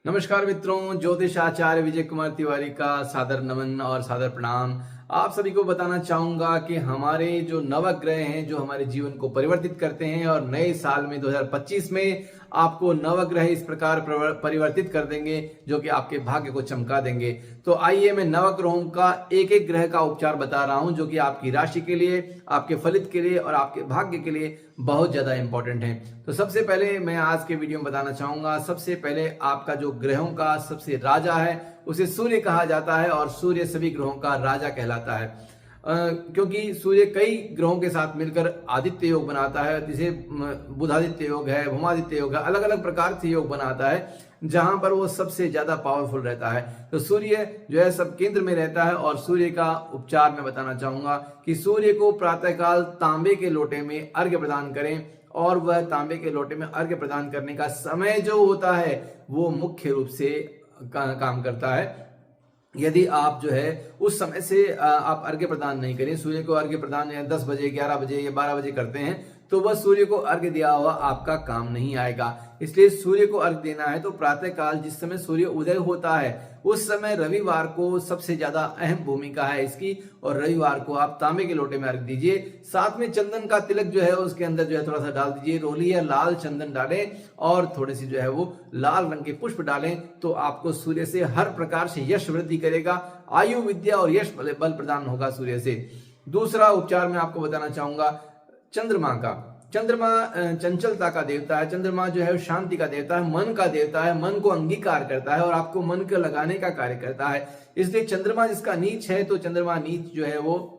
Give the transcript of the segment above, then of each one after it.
नमस्कार मित्रों, ज्योतिष आचार्य विजय कुमार तिवारी का सादर नमन और सादर प्रणाम। आप सभी को बताना चाहूंगा कि हमारे जो नवग्रह हैं जो हमारे जीवन को परिवर्तित करते हैं और नए साल में 2025 में आपको नवग्रह इस प्रकार परिवर्तित कर देंगे जो कि आपके भाग्य को चमका देंगे। तो आइए मैं नवग्रहों का एक एक ग्रह का उपचार बता रहा हूं जो कि आपकी राशि के लिए, आपके फलित के लिए और आपके भाग्य के लिए बहुत ज्यादा इंपॉर्टेंट है। तो सबसे पहले मैं आज के वीडियो में बताना चाहूंगा, सबसे पहले आपका जो ग्रहों का सबसे राजा है उसे सूर्य कहा जाता है और सूर्य सभी ग्रहों का राजा कहलाता है। क्योंकि सूर्य कई ग्रहों के साथ मिलकर आदित्य योग बनाता है, जिसे बुधादित्य योग है, भूमादित्य योग है, अलग अलग प्रकार से योग बनाता है जहां पर वो सबसे ज्यादा पावरफुल रहता है। तो सूर्य जो है सब केंद्र में रहता है और सूर्य का उपचार मैं बताना चाहूंगा कि सूर्य को प्रातःकाल तांबे के लोटे में अर्घ्य प्रदान करें और वह तांबे के लोटे में अर्घ्य प्रदान करने का समय जो होता है वो मुख्य रूप से काम करता है। यदि आप जो है उस समय से आप अर्घ्य प्रदान नहीं करें, सूर्य को अर्घ्य प्रदान 10 बजे, 11 बजे या 12 बजे करते हैं तो वह सूर्य को अर्घ्य दिया हुआ आपका काम नहीं आएगा। इसलिए सूर्य को अर्घ्य देना है तो प्रातः काल जिस समय सूर्य उदय होता है उस समय रविवार को सबसे ज्यादा अहम भूमिका है इसकी, और रविवार को आप तांबे के लोटे में अर्घ्य दीजिए। साथ में चंदन का तिलक जो है उसके अंदर जो है थोड़ा सा डाल दीजिए, रोली या लाल चंदन डालें और थोड़ी सी जो है वो लाल रंग के पुष्प डालें। तो आपको सूर्य से हर प्रकार से यश वृद्धि करेगा, आयु विद्या और यश बल प्रदान होगा सूर्य से। दूसरा उपचार मैं आपको बताना चाहूंगा चंद्रमा का। चंद्रमा चंचलता का देवता है, चंद्रमा जो है शांति का देवता है, मन का देवता है, मन को अंगीकार करता है और आपको मन को लगाने का कार्य करता है। इसलिए चंद्रमा जिसका नीच है तो चंद्रमा नीच जो है वो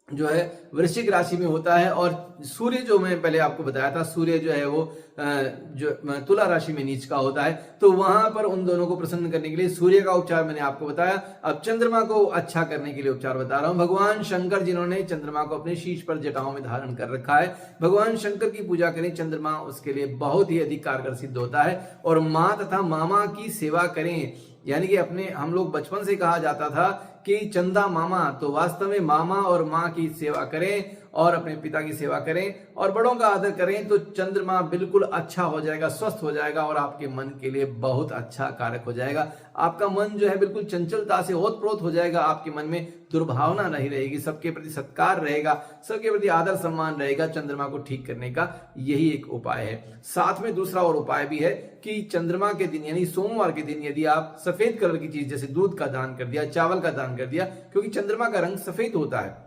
जो है वृश्चिक राशि में होता है, और सूर्य जो मैं पहले आपको बताया था सूर्य जो है वो जो तुला राशि में नीच का होता है। तो वहां पर उन दोनों को प्रसन्न करने के लिए सूर्य का उपचार मैंने आपको बताया। अब चंद्रमा को अच्छा करने के लिए उपचार बता रहा हूं। भगवान शंकर जिन्होंने चंद्रमा को अपने शीश पर जटाओं में धारण कर रखा है, भगवान शंकर की पूजा करें, चंद्रमा उसके लिए बहुत ही अधिक कारगर सिद्ध होता है। और माँ तथा मामा की सेवा करें, यानी कि अपने हम लोग बचपन से कहा जाता था कि चंदा मामा, तो वास्तव में मामा और माँ की सेवा करें और अपने पिता की सेवा करें और बड़ों का आदर करें तो चंद्रमा बिल्कुल अच्छा हो जाएगा, स्वस्थ हो जाएगा और आपके मन के लिए बहुत अच्छा कारक हो जाएगा। आपका मन जो है बिल्कुल चंचलता से ओतप्रोत हो जाएगा, आपके मन में दुर्भावना नहीं रहेगी, सबके प्रति सत्कार रहेगा, सबके प्रति आदर सम्मान रहेगा। चंद्रमा को ठीक करने का यही एक उपाय है। साथ में दूसरा और उपाय भी है कि चंद्रमा के दिन यानी सोमवार के दिन यदि आप सफेद कलर की चीज जैसे दूध का दान कर दिया, चावल का दान कर दिया, क्योंकि चंद्रमा का रंग सफेद होता है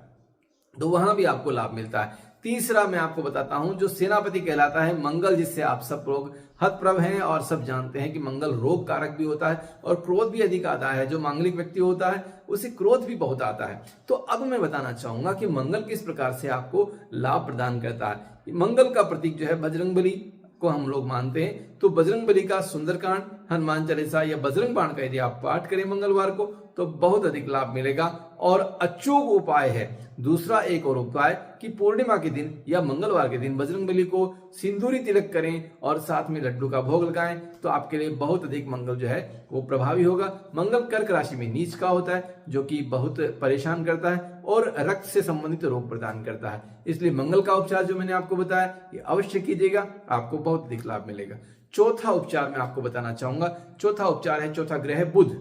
तो वहां भी आपको लाभ मिलता है। तीसरा मैं आपको बताता हूं जो सेनापति कहलाता है मंगल, जिससे आप सब लोग हतप्रभ हैं और सब जानते हैं कि मंगल रोग कारक भी होता है और क्रोध भी अधिक आता है। जो मांगलिक व्यक्ति होता है उसे क्रोध भी बहुत आता है। तो अब मैं बताना चाहूंगा कि मंगल किस प्रकार से आपको लाभ प्रदान करता है। मंगल का प्रतीक जो है बजरंगबली को हम लोग मानते हैं, तो बजरंगबली का सुंदरकांड, हनुमान चालीसा या बजरंग बाण का यदि आप पाठ करें मंगलवार को तो बहुत अधिक लाभ मिलेगा। और अचूक उपाय है दूसरा एक और उपाय कि पूर्णिमा के दिन या मंगलवार के दिन बजरंगबली को सिंदूरी तिलक करें और साथ में लड्डू का भोग लगाएं तो आपके लिए बहुत अधिक मंगल जो है वो प्रभावी होगा। मंगल कर्क राशि में नीच का होता है जो कि बहुत परेशान करता है और रक्त से संबंधित रोग प्रदान करता है। इसलिए मंगल का उपचार जो मैंने आपको बताया ये अवश्य कीजिएगा, आपको बहुत अधिक लाभ मिलेगा। चौथा उपचार मैं आपको बताना चाहूंगा, चौथा उपचार है, चौथा ग्रह है बुध।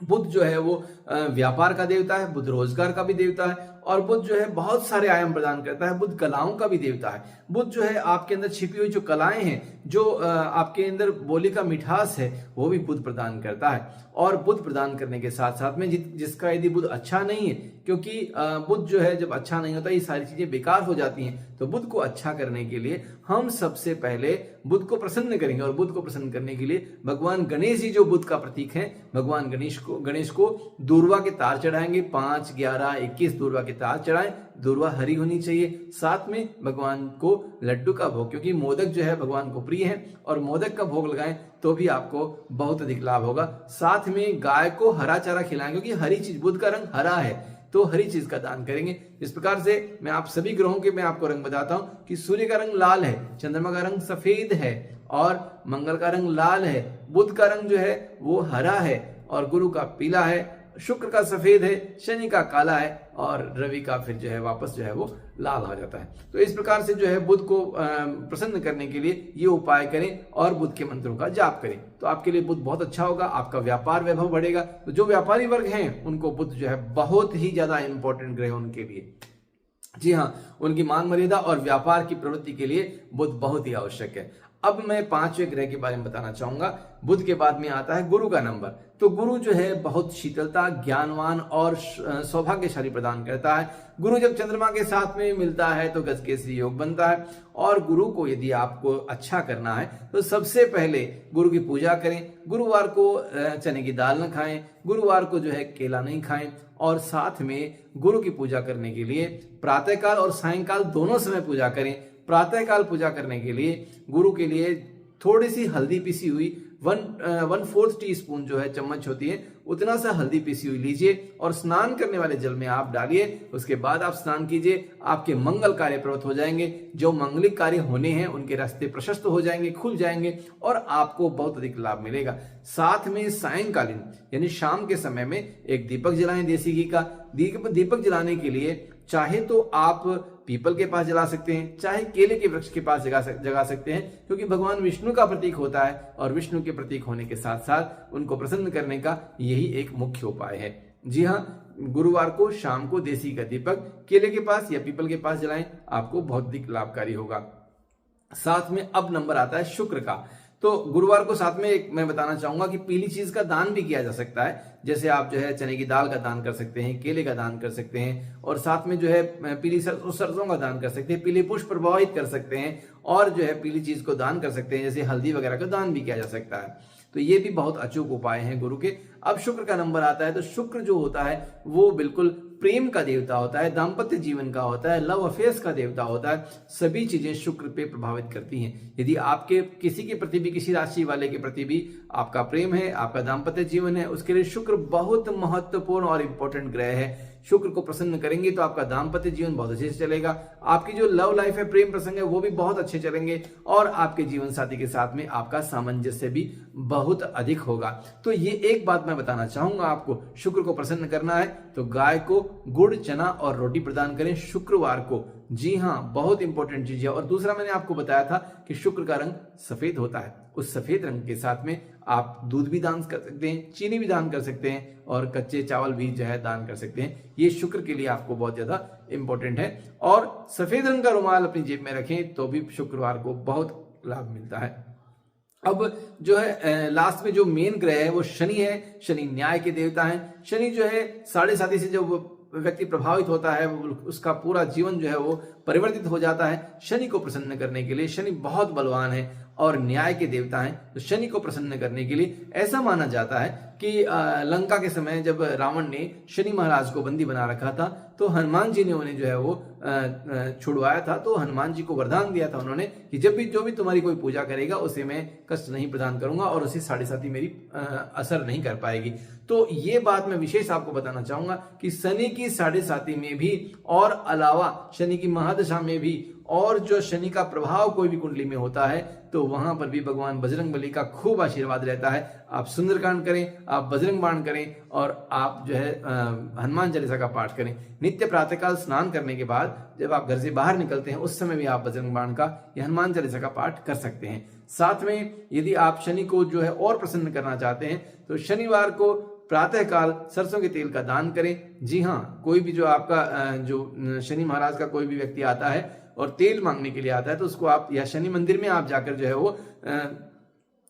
बुध जो है वो व्यापार का देवता है, बुध रोजगार का भी देवता है और बुध जो है बहुत सारे आयाम प्रदान करता है। बुध कलाओं का भी देवता है। बुध जो है आपके अंदर छिपी हुई जो कलाएं हैं, जो आपके अंदर बोली का मिठास है वो भी बुध प्रदान करता है। और बुध प्रदान करने के साथ साथ में जिसका यदि बुध अच्छा नहीं है, क्योंकि बुध जो है जब अच्छा नहीं होता ये सारी चीजें बेकार हो जाती हैं, तो बुध को अच्छा करने के लिए हम सबसे पहले बुध को प्रसन्न करेंगे। और बुध को प्रसन्न करने के लिए भगवान गणेश जी जो बुध का प्रतीक है, भगवान गणेश को दूर्वा के तार चढ़ाएंगे, 5, 11, 21 दूर्वा के तार चढ़ाएं। दूर्वा हरी होनी चाहिए। साथ में भगवान को लड्डू का भोग, क्योंकि मोदक जो है भगवान को प्रिय है, और मोदक का भोग लगाएं तो भी आपको बहुत अधिक लाभ होगा। साथ में गाय को हरा चारा खिलाएं, क्योंकि हरी चीज, बुध का रंग हरा है तो हरी चीज का दान करेंगे। इस प्रकार से मैं आप सभी ग्रहों के मैं आपको रंग बताता हूं कि सूर्य का रंग लाल है, चंद्रमा का रंग सफेद है और मंगल का रंग लाल है, बुध का रंग जो है वो हरा है और गुरु का पीला है शुक्र का सफेद है, शनि का काला है और रवि का फिर जो है वापस जो है वो लाल हो जाता है। तो इस प्रकार से जो है बुध को प्रसन्न करने के लिए ये उपाय करें और बुध के मंत्रों का जाप करें, तो आपके लिए बुध बहुत अच्छा होगा, आपका व्यापार वैभव बढ़ेगा। तो जो व्यापारी वर्ग हैं उनको बुध जो है बहुत ही ज्यादा इंपॉर्टेंट ग्रह उनके लिए। जी हाँ, उनकी मान मर्यादा और व्यापार की प्रवृत्ति के लिए बुध बहुत ही आवश्यक है। अब मैं 5वें ग्रह के बारे में बताना चाहूंगा। बुध के बाद में आता है गुरु का नंबर। तो गुरु जो है बहुत शीतलता, ज्ञानवान और सौभाग्यशाली प्रदान करता है। गुरु जब चंद्रमा के साथ में मिलता है तो गजकेसरी योग बनता है। और गुरु को यदि आपको अच्छा करना है तो सबसे पहले गुरु की पूजा करें। गुरुवार को चने की दाल न खाएं, गुरुवार को जो है केला नहीं खाएं, और साथ में गुरु की पूजा करने के लिए प्रातःकाल और सायंकाल दोनों समय पूजा करें। प्रातःकाल पूजा करने के लिए गुरु के लिए थोड़ी सी हल्दी पिसी हुई 1/4 टीस्पून जो है चम्मच होती है उतना सा हल्दी पिसी हुई लीजिए और स्नान करने वाले जल में आप डालिए। उसके बाद आप स्नान कीजिए, आपके मंगल कार्य प्रवृत्त हो जाएंगे। जो मंगलिक कार्य होने हैं उनके रास्ते प्रशस्त हो जाएंगे, खुल जाएंगे और आपको बहुत अधिक लाभ मिलेगा। साथ में सायंकालीन यानी शाम के समय में एक दीपक जलाएं देसी घी का। दीपक जलाने के लिए चाहे तो आप पीपल के पास जला सकते हैं, चाहे केले के वृक्ष के पास जगा सकते हैं, क्योंकि भगवान विष्णु का प्रतीक होता है और विष्णु के प्रतीक होने के साथ साथ उनको प्रसन्न करने का यही एक मुख्य उपाय है। जी हाँ, गुरुवार को शाम को देसी का दीपक केले के पास या पीपल के पास जलाएं, आपको बहुत अधिक लाभकारी होगा। साथ में अब नंबर आता है शुक्र का। तो गुरुवार को साथ में एक मैं बताना चाहूंगा कि पीली चीज का दान भी किया जा सकता है। जैसे आप जो है चने की दाल का दान कर सकते हैं, केले का दान कर सकते हैं और साथ में जो है पीली सरसों का दान कर सकते हैं, पीले पुष्प प्रवाहित कर सकते हैं और जो है पीली चीज को दान कर सकते हैं, जैसे हल्दी वगैरह का दान भी किया जा सकता है। तो ये भी बहुत अचूक उपाय हैं गुरु के। अब शुक्र का नंबर आता है। तो शुक्र जो होता है वो बिल्कुल प्रेम का देवता होता है, दाम्पत्य जीवन का होता है, लव अफेयर्स का देवता होता है। सभी चीजें शुक्र पे प्रभावित करती हैं। यदि आपके किसी के प्रति भी, किसी राशि वाले के प्रति भी आपका प्रेम है, आपका दाम्पत्य जीवन है, उसके लिए शुक्र बहुत महत्वपूर्ण और इंपॉर्टेंट ग्रह है। शुक्र को प्रसन्न करेंगे तो आपका दाम्पत्य जीवन बहुत अच्छे से चलेगा। आपकी जो लव लाइफ है, प्रेम प्रसंग है, वो भी बहुत अच्छे चलेंगे और आपके जीवन साथी के साथ में आपका सामंजस्य भी बहुत अधिक होगा। तो ये एक बात मैं बताना चाहूंगा आपको, शुक्र को प्रसन्न करना है तो गाय को गुड़, चना और रोटी प्रदान करें शुक्रवार को। जी हाँ, बहुत इंपॉर्टेंट चीज है। और दूसरा मैंने आपको बताया था कि शुक्र का रंग सफेद होता है। उस सफेद रंग के साथ में आप दूध भी दान कर सकते हैं, चीनी भी दान कर सकते हैं और कच्चे चावल भी जो है दान कर सकते हैं। ये शुक्र के लिए आपको बहुत ज्यादा इंपॉर्टेंट है। और सफेद रंग का रुमाल अपनी जेब में रखें तो भी शुक्रवार को बहुत लाभ मिलता है। अब जो है लास्ट में जो मेन ग्रह है वो शनि है। शनि न्याय के देवता हैं। शनि जो है 7.5 से जो व्यक्ति प्रभावित होता है उसका पूरा जीवन जो है वो परिवर्तित हो जाता है। शनि को प्रसन्न करने के लिए, शनि बहुत बलवान है और न्याय के देवता हैं, तो शनि को प्रसन्न करने के लिए ऐसा माना जाता है कि लंका के समय जब रावण ने शनि महाराज को बंदी बना रखा था तो हनुमान जी ने उन्हें जो है वो छुड़वाया था। तो हनुमान जी को वरदान दिया था उन्होंने कि जब भी जो भी तुम्हारी कोई पूजा करेगा उसे मैं कष्ट नहीं प्रदान करूंगा और उसे 7.5 मेरी असर नहीं कर पाएगी। तो ये बात मैं विशेष आपको बताना चाहूंगा कि शनि की 7.5 में भी और अलावा शनि की महादशा में भी और जो शनि का प्रभाव कोई भी कुंडली में होता है तो वहां पर भी भगवान बजरंगबली का खूब आशीर्वाद रहता है। आप सुंदरकांड करें, आप बजरंग बाण करें और आप जो है हनुमान चालीसा का पाठ करें। नित्य प्रातःकाल स्नान करने के बाद जब आप घर से बाहर निकलते हैं उस समय भी आप बजरंग बाण का या हनुमान चालीसा का पाठ कर सकते हैं। साथ में यदि आप शनि को जो है और प्रसन्न करना चाहते हैं तो शनिवार को प्रातःकाल सरसों के तेल का दान करें। जी हाँ, कोई भी जो आपका जो शनि महाराज का कोई भी व्यक्ति आता है और तेल मांगने के लिए आता है तो उसको आप या शनि मंदिर में आप जाकर जो है वो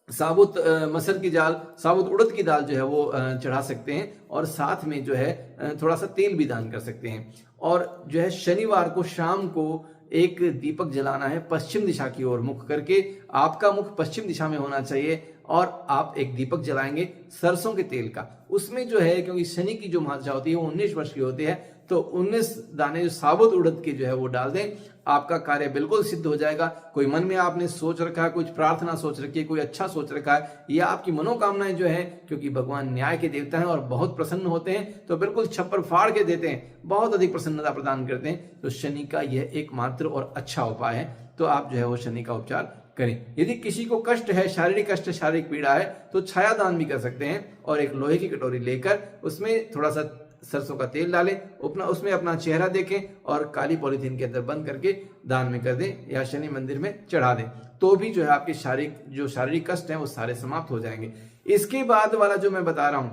साबुत मसर की दाल, साबुत उड़द की दाल जो है वो चढ़ा सकते हैं और साथ में जो है थोड़ा सा तेल भी दान कर सकते हैं। और जो है शनिवार को शाम को एक दीपक जलाना है पश्चिम दिशा की ओर मुख करके। आपका मुख पश्चिम दिशा में होना चाहिए और आप एक दीपक जलाएंगे सरसों के तेल का। उसमें जो है क्योंकि शनि की जो महादशा होती है वो 19 वर्ष की होती है तो 19 दाने जो साबुत उड़द के जो है वो डाल दें, आपका कार्य बिल्कुल सिद्ध हो जाएगा। कोई मन में आपने सोच रखा है, कुछ प्रार्थना सोच रखी है, कोई अच्छा सोच रखा है या आपकी मनोकामनाएं जो है, क्योंकि भगवान न्याय के देवता हैं और बहुत प्रसन्न होते हैं तो बिल्कुल छप्पर फाड़ के देते हैं, बहुत अधिक प्रसन्नता प्रदान करते हैं। तो शनि का यह एकमात्र और अच्छा उपाय है, तो आप जो है वो शनि का उपचार करें। यदि किसी को कष्ट है, शारीरिक कष्ट, शारीरिक पीड़ा है, तो छाया दान भी कर सकते हैं और एक लोहे की कटोरी लेकर उसमें थोड़ा सा सरसों का तेल डालें, उसमें अपना चेहरा देखें और काली पॉलीथीन के अंदर बंद करके दान में कर दें या शनि मंदिर में चढ़ा दें, तो भी जो है आपके शारीरिक कष्ट हैं वो सारे समाप्त हो जाएंगे। इसके बाद वाला जो मैं बता रहा हूं,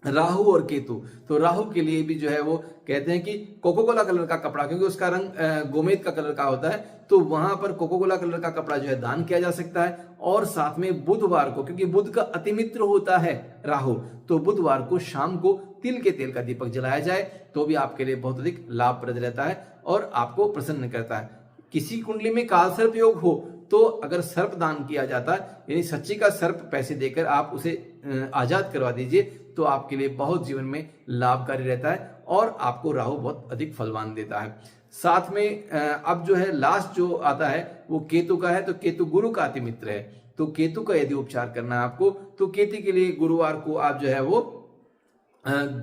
राहु और केतु, तो राहु के लिए भी जो है वो कहते हैं कि कोको कोला कलर का कपड़ा, क्योंकि उसका रंग गोमेद का कलर का होता है, तो वहां पर कोको कोला कलर का कपड़ा जो है दान किया जा सकता है। और साथ में बुधवार को, क्योंकि बुध का अतिमित्र होता है राहु, तो बुधवार को शाम को तिल के तेल का दीपक जलाया जाए तो भी आपके लिए बहुत अधिक लाभप्रद रहता है और आपको प्रसन्न करता है। किसी कुंडली में काल सर्प योग हो तो अगर सर्प दान किया जाता है, यानी सच्ची का सर्प पैसे देकर आप उसे आजाद करवा दीजिए, तो आपके लिए बहुत जीवन में लाभकारी रहता है और आपको राहु बहुत अधिक फलवान देता है। साथ में अब जो है लास्ट जो आता है वो केतु का है, तो केतु गुरु का अति मित्र है, तो केतु का यदि उपचार करना है आपको, तो केतु के लिए गुरुवार को आप जो है वो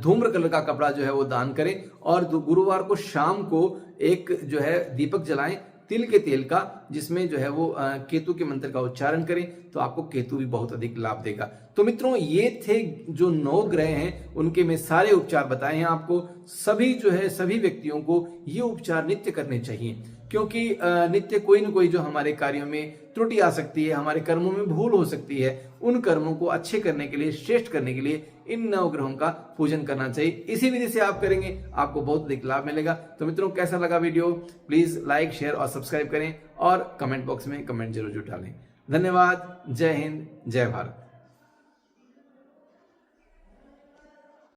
धूम्र कलर का कपड़ा जो है वो दान करें और गुरुवार को शाम को एक जो है दीपक जलाएं तिल के तेल का, जिसमें जो है वो केतु के मंत्र का उच्चारण करें, तो आपको केतु भी बहुत अधिक लाभ देगा। तो मित्रों, ये थे जो 9 ग्रह हैं, उनके मैं सारे उपचार बताए हैं आपको। सभी जो है सभी व्यक्तियों को ये उपचार नित्य करने चाहिए, क्योंकि नित्य कोई न कोई जो हमारे कार्यों में त्रुटि आ सकती है, हमारे कर्मों में भूल हो सकती है, उन कर्मों को अच्छे करने के लिए, श्रेष्ठ करने के लिए इन 9 ग्रहों का पूजन करना चाहिए। इसी विधि से आप करेंगे, आपको बहुत अधिक लाभ मिलेगा। तो मित्रों, कैसा लगा वीडियो? प्लीज लाइक, शेयर और सब्सक्राइब करें और कमेंट बॉक्स में कमेंट जरूर डालें। धन्यवाद। जय हिंद, जय भारत।